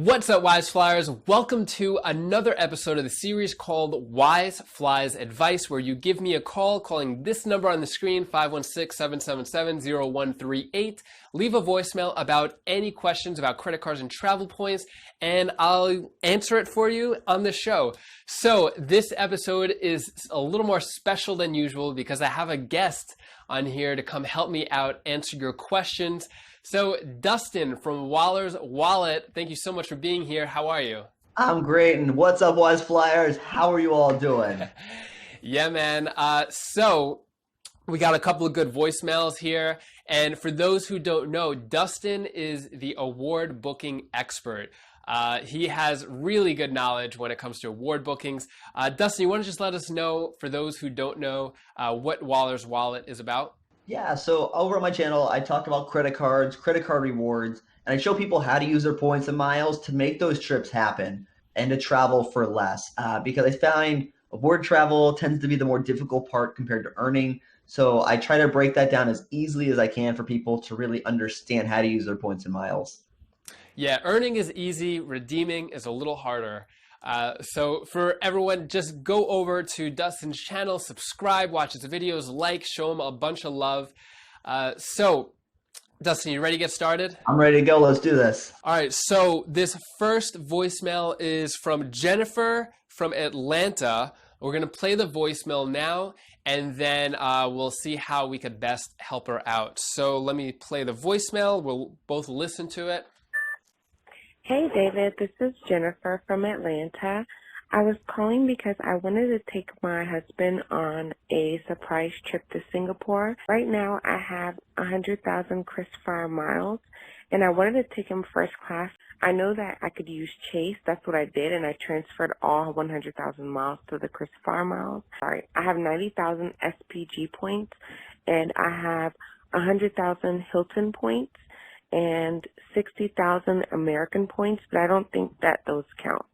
What's up, Wise Flyers? Welcome to another episode of the series called Wise Flies Advice, where you give me a call calling this number on the screen, 516-777-0138. Leave a voicemail about any questions about credit cards and travel points, and I'll answer it for you on the show. So this episode is a little more special than usual because I have a guest on here to come help me out, answer your questions. So Dustin from Waller's Wallet, thank you so much for being here. How are you? I'm great, and what's up, Wise Flyers? How are you all doing? Yeah, man. So we got a couple of good voicemails here. And for those who don't know, Dustin is the award booking expert. He has really good knowledge when it comes to award bookings. Dustin, you want to just let us know, for those who don't know, what Waller's Wallet is about? Yeah, so over on my channel, I talk about credit cards, credit card rewards, and I show people how to use their points and miles to make those trips happen and to travel for less. Because I find award travel tends to be the more difficult part compared to earning. So I try to break that down as easily as I can for people to really understand how to use their points and miles. Yeah, earning is easy, redeeming is a little harder. So for everyone, just go over to Dustin's channel, subscribe, watch his videos, like, show him a bunch of love. So Dustin, you ready to get started? I'm ready to go. Let's do this. All right, so this first voicemail is from Jennifer from Atlanta. We're going to play the voicemail now, and then we'll see how we could best help her out. So let me play the voicemail. We'll both listen to it. Hey David, this is Jennifer from Atlanta. I was calling because I wanted to take my husband on a surprise trip to Singapore. Right now I have 100,000 Krisflyer miles and I wanted to take him first class. I know that I could use Chase. That's what I did, and I transferred all 100,000 miles to the Krisflyer miles. Sorry, I have 90,000 SPG points and I have 100,000 Hilton points and 60,000 American points, but I don't think that those count.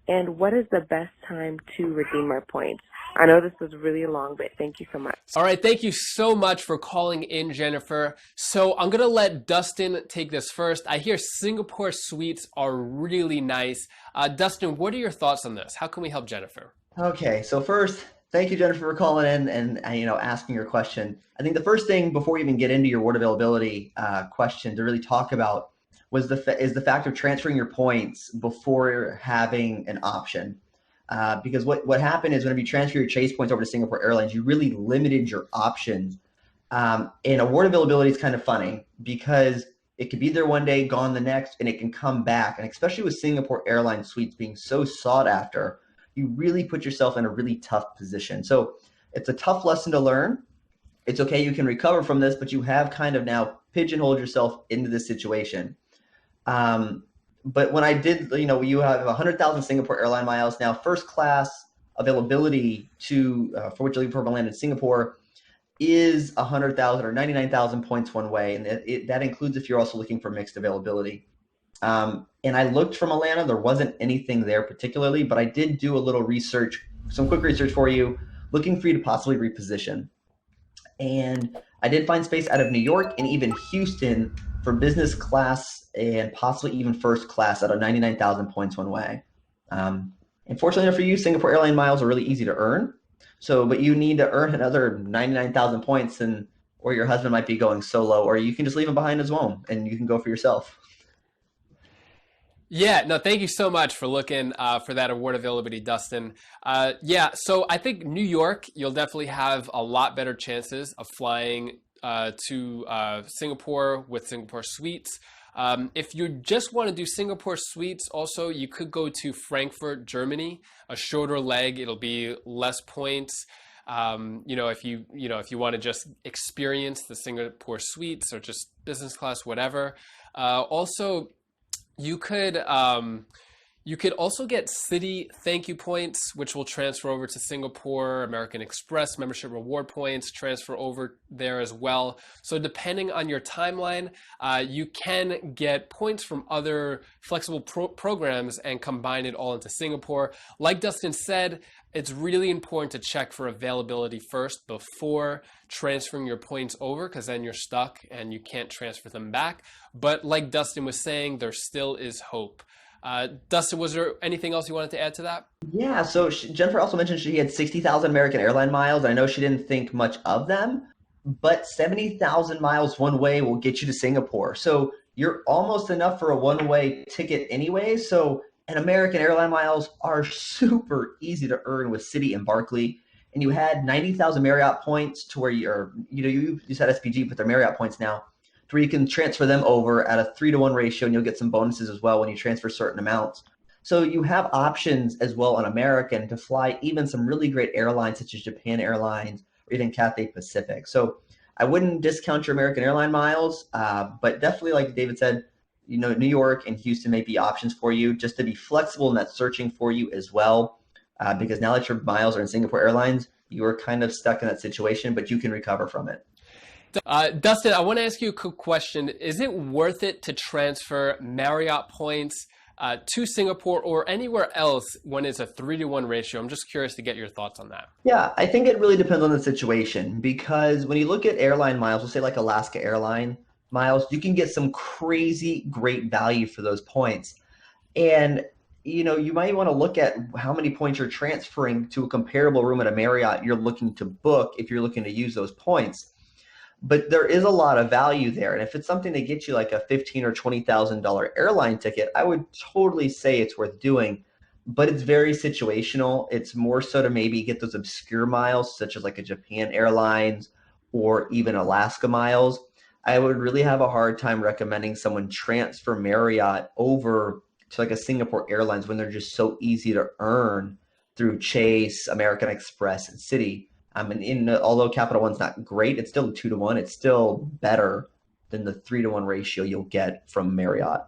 And what is the best time to redeem my points? I know this was really long, but thank you so much. All right, thank you so much for calling in, Jennifer. So I'm gonna let Dustin take this first. I hear Singapore suites are really nice. Dustin, what are your thoughts on this? How can we help Jennifer? Okay, so first, thank you, Jennifer, for calling in and asking your question. I think the first thing before you even get into your award availability question to really talk about is the fact of transferring your points before having an option. Because what happened is whenever you transfer your Chase points over to Singapore Airlines, you really limited your options. And award availability is kind of funny because it could be there one day, gone the next, and it can come back. And especially with Singapore Airlines suites being so sought after, you really put yourself in a really tough position. So it's a tough lesson to learn. It's okay, you can recover from this, but you have kind of now pigeonholed yourself into this situation. But when I did, you have 100,000 Singapore airline miles now. First class availability for which you're looking for to land in Singapore is 100,000 or 99,000 points one way, and that includes if you're also looking for mixed availability. And I looked from Atlanta, there wasn't anything there particularly, but I did do a little research, some quick research for you, looking for you to possibly reposition. And I did find space out of New York and even Houston for business class and possibly even first class out of 99,000 points one way. Unfortunately for you, Singapore airline miles are really easy to earn. But you need to earn another 99,000 points, or your husband might be going solo, or you can just leave him behind as well and you can go for yourself. Yeah, no, thank you so much for looking for that award availability, Dustin. Yeah, so I think New York, you'll definitely have a lot better chances of flying to Singapore with Singapore suites. If you just want to do Singapore suites, also you could go to Frankfurt, Germany, a shorter leg. It'll be less points. If you want to just experience the Singapore suites or just business class, whatever. Also, you could also get city thank you points, which will transfer over to Singapore. American Express membership reward points transfer over there as well. So depending on your timeline, you can get points from other flexible programs and combine it all into Singapore. Like Dustin said, it's really important to check for availability first before transferring your points over, because then you're stuck and you can't transfer them back. But like Dustin was saying, there still is hope. Dustin, was there anything else you wanted to add to that? Yeah, so Jennifer also mentioned she had 60,000 American airline miles. I know she didn't think much of them, but 70,000 miles one way will get you to Singapore. So you're almost enough for a one-way ticket anyway. So, and American airline miles are super easy to earn with Citi and Barclay. And you had 90,000 Marriott points to where you said SPG, but they're Marriott points now, to where you can transfer them over at a 3-to-1 ratio, and you'll get some bonuses as well when you transfer certain amounts. So you have options as well on American to fly even some really great airlines such as Japan Airlines or even Cathay Pacific. So I wouldn't discount your American airline miles, but definitely, like David said, New York and Houston may be options for you just to be flexible in that searching for you as well. Because now that your miles are in Singapore Airlines, you are kind of stuck in that situation, but you can recover from it. Dustin, I want to ask you a quick question. Is it worth it to transfer Marriott points to Singapore or anywhere else when it's a 3-to-1 ratio? I'm just curious to get your thoughts on that. Yeah, I think it really depends on the situation, because when you look at airline miles, we'll say like Alaska Airline miles, you can get some crazy great value for those points. And you might want to look at how many points you're transferring to a comparable room at a Marriott you're looking to book if you're looking to use those points. But there is a lot of value there. And if it's something that gets you like a $15,000 or $20,000 airline ticket, I would totally say it's worth doing. But it's very situational. It's more so to maybe get those obscure miles, such as like a Japan Airlines or even Alaska miles. I would really have a hard time recommending someone transfer Marriott over to like a Singapore Airlines when they're just so easy to earn through Chase, American Express, and Citi. Although Capital One's not great, it's still 2-to-1. It's still better than the 3-to-1 ratio you'll get from Marriott.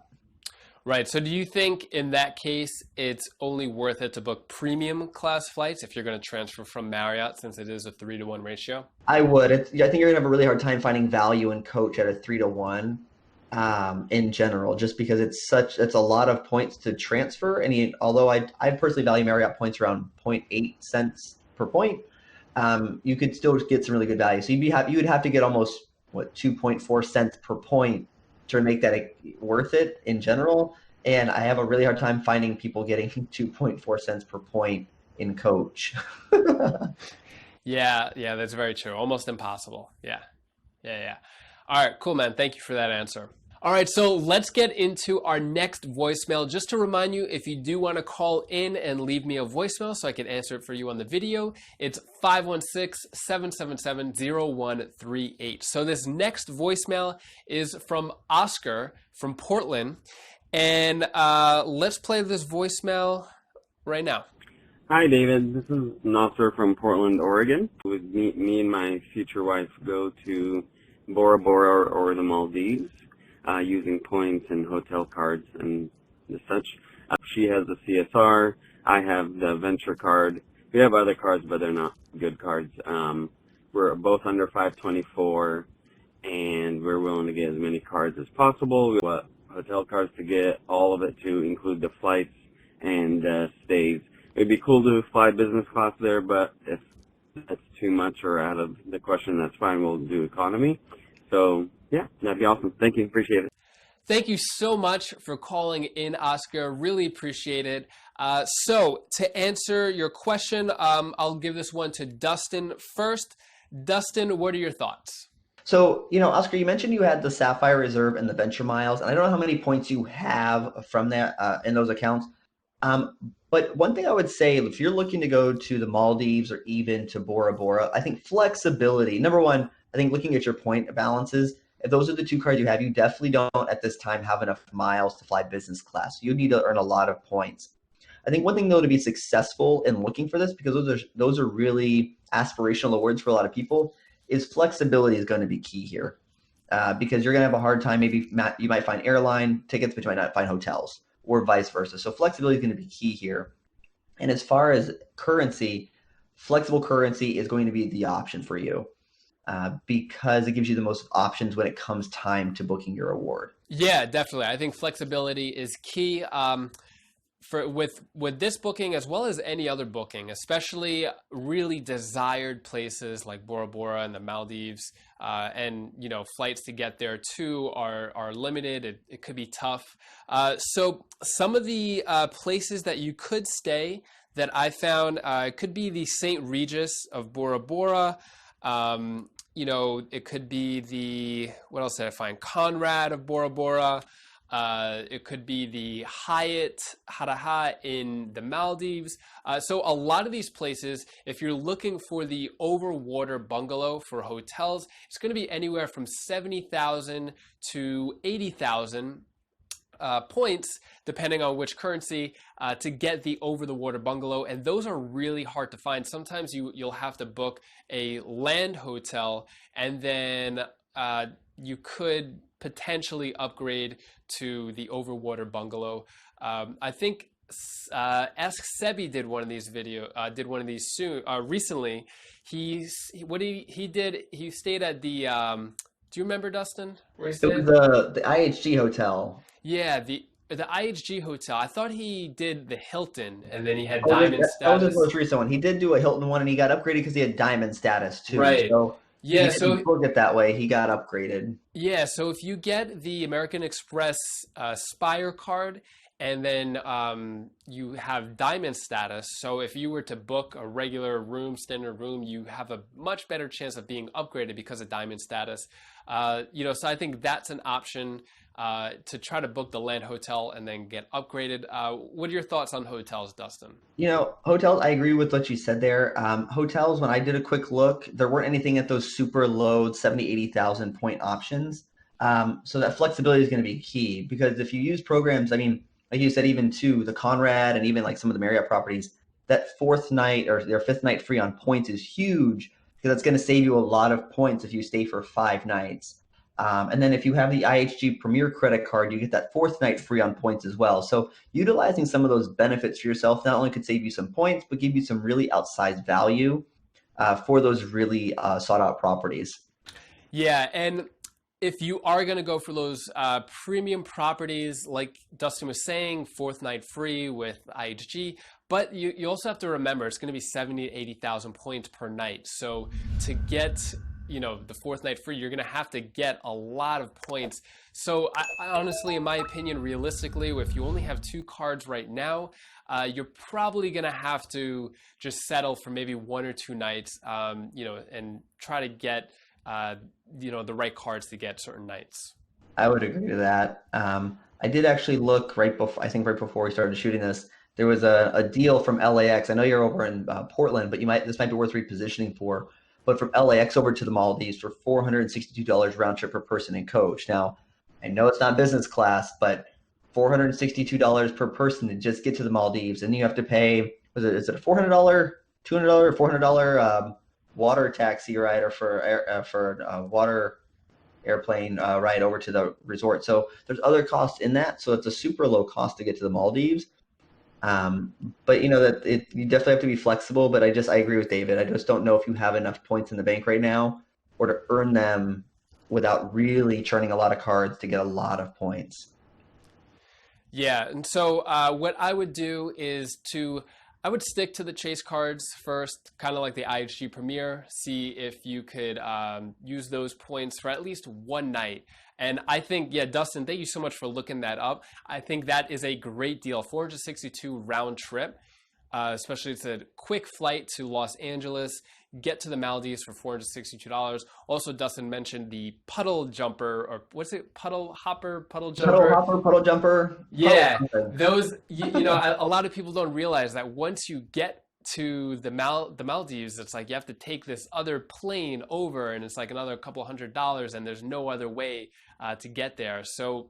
Right. So do you think in that case, it's only worth it to book premium class flights if you're going to transfer from Marriott, since it is a 3-to-1 ratio? I would. I think you're going to have a really hard time finding value in coach at a 3-to-1 in general, just because it's a lot of points to transfer. And although I personally value Marriott points around 0.8 cents per point, you could still get some really good value. So you would have to get almost 2.4 cents per point to make that worth it in general. And I have a really hard time finding people getting 2.4 cents per point in coach. Yeah, that's very true. Almost impossible. Yeah. All right, cool, man. Thank you for that answer. All right, so let's get into our next voicemail. Just to remind you, if you do want to call in and leave me a voicemail so I can answer it for you on the video, it's 516-777-0138. So this next voicemail is from Oscar from Portland. And let's play this voicemail right now. Hi, David. This is Nasser from Portland, Oregon. With me and my future wife go to Bora Bora or the Maldives. Using points and hotel cards and such. She has the CSR. I have the Venture card. We have other cards, but they're not good cards. We're both under 524, and we're willing to get as many cards as possible. We want hotel cards to get, all of it to include the flights and stays. It'd be cool to fly business class there, but if that's too much or out of the question, that's fine. We'll do economy. So, yeah, that'd be awesome. Thank you. Appreciate it. Thank you so much for calling in, Oscar. Really appreciate it. So to answer your question, I'll give this one to Dustin first. Dustin, what are your thoughts? So, Oscar, you mentioned you had the Sapphire Reserve and the Venture Miles, and I don't know how many points you have from that in those accounts. But one thing I would say, if you're looking to go to the Maldives or even to Bora Bora, I think flexibility. Number one, I think looking at your point balances, if those are the two cards you have, you definitely don't at this time have enough miles to fly business class. You need to earn a lot of points. I think one thing though to be successful in looking for this, because those are really aspirational awards for a lot of people, is flexibility is going to be key here. Because you're going to have a hard time. Maybe you might find airline tickets, but you might not find hotels, or vice versa. So flexibility is going to be key here. And as far as currency, flexible currency is going to be the option for you. Because it gives you the most options when it comes time to booking your award. Yeah, definitely. I think flexibility is key. with this booking as well as any other booking, especially really desired places like Bora Bora and the Maldives, and flights to get there too are limited. It could be tough. So some of the places that you could stay that I found could be the St. Regis of Bora Bora. It could be what else did I find? Conrad of Bora Bora. It could be the Hyatt Haraha in the Maldives. So a lot of these places, if you're looking for the overwater bungalow for hotels, it's going to be anywhere from 70,000 to 80,000 points, depending on which currency, to get the over the water bungalow. And those are really hard to find. Sometimes you'll have to book a land hotel, and then you could potentially upgrade to the overwater bungalow. I think Ask Sebi did one of these recently. He stayed at the do you remember, Dustin, where he stayed? It was the IHG hotel. Yeah, the IHG hotel. I thought he did the Hilton, and then he had diamond status. That was his most recent one. He did do a Hilton one, and he got upgraded because he had diamond status too. Right. So yeah, he didn't book it that way. He got upgraded. Yeah, so if you get the American Express Spire card, and then you have diamond status, so if you were to book a regular room, standard room, you have a much better chance of being upgraded because of diamond status. So I think that's an option to try to book the land hotel and then get upgraded. What are your thoughts on hotels, Dustin? Hotels, I agree with what you said there. Hotels, when I did a quick look, there weren't anything at those super low 70, 80,000 point options. So that flexibility is going to be key, because if you use programs, I mean, like you said, even to the Conrad and even like some of the Marriott properties, that fourth night or their fifth night free on points is huge, because that's going to save you a lot of points if you stay for 5 nights. And then if you have the IHG Premier credit card, you get that fourth night free on points as well. So utilizing some of those benefits for yourself not only could save you some points, but give you some really outsized value for those really sought out properties. Yeah, and if you are going to go for those premium properties, like Dustin was saying, fourth night free with IHG, but you also have to remember it's going to be 70 to 80,000 points per night. So to get the fourth night free, you're going to have to get a lot of points. So I honestly, in my opinion, realistically, if you only have 2 cards right now, you're probably going to have to just settle for maybe 1 or 2 nights, and try to get the right cards to get certain nights. I would agree to that. I did actually look right before we started shooting this. There was a deal from LAX. I know you're over in Portland, but this might be worth repositioning for. But from LAX over to the Maldives for $462 round trip per person and coach. Now, I know it's not business class, but $462 per person to just get to the Maldives, and you have to pay. Is it a $400, $200, or $400 water taxi ride, or for water airplane ride over to the resort? So there's other costs in that. So it's a super low cost to get to the Maldives. But you definitely have to be flexible, but I agree with David. I just don't know if you have enough points in the bank right now, or to earn them without really churning a lot of cards to get a lot of points. Yeah. And so, what I would do is I would stick to the chase cards first, kind of like the IHG Premier, see if you could use those points for at least 1 night. And I think, Dustin, thank you so much for looking that up. I think that is a great deal. 462 round trip, especially it's a quick flight to Los Angeles, get to the Maldives for $462. Also, Dustin mentioned the puddle jumper, or what's it? Puddle jumper? Puddle jumper. Yeah, those, a lot of people don't realize that once you get to the Maldives, it's like you have to take this other plane over, and it's like another couple $100, and there's no other way to get there. So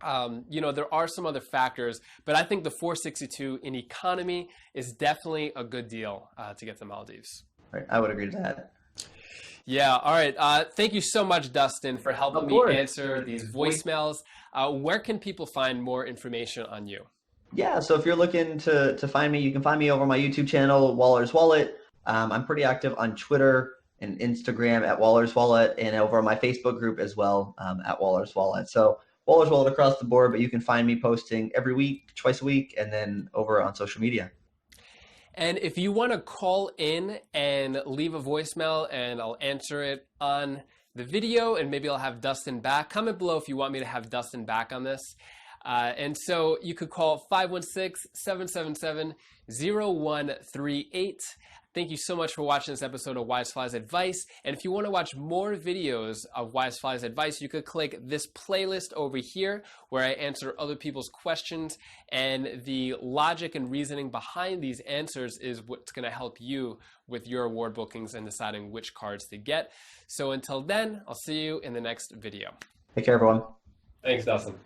there are some other factors, but I think the 462 in economy is definitely a good deal to get to the Maldives. Right, I would agree to that. Yeah, all right. Thank you so much, Dustin, for helping me answer these voicemails. Where can people find more information on you? Yeah, so if you're looking to find me, you can find me over my YouTube channel, Waller's Wallet. I'm pretty active on Twitter and Instagram at Waller's Wallet, and over on my Facebook group as well, at Waller's Wallet. So Bowler's Wallet across the board, but you can find me posting every week, twice a week, and then over on social media. And if you want to call in and leave a voicemail and I'll answer it on the video, and maybe I'll have Dustin back, comment below if you want me to have Dustin back on this. And so you could call 516-777-0138. Thank you so much for watching this episode of Wise Fly's Advice. And if you want to watch more videos of Wise Fly's Advice, you could click this playlist over here where I answer other people's questions. And the logic and reasoning behind these answers is what's going to help you with your award bookings and deciding which cards to get. So until then, I'll see you in the next video. Take care, everyone. Thanks, Dustin.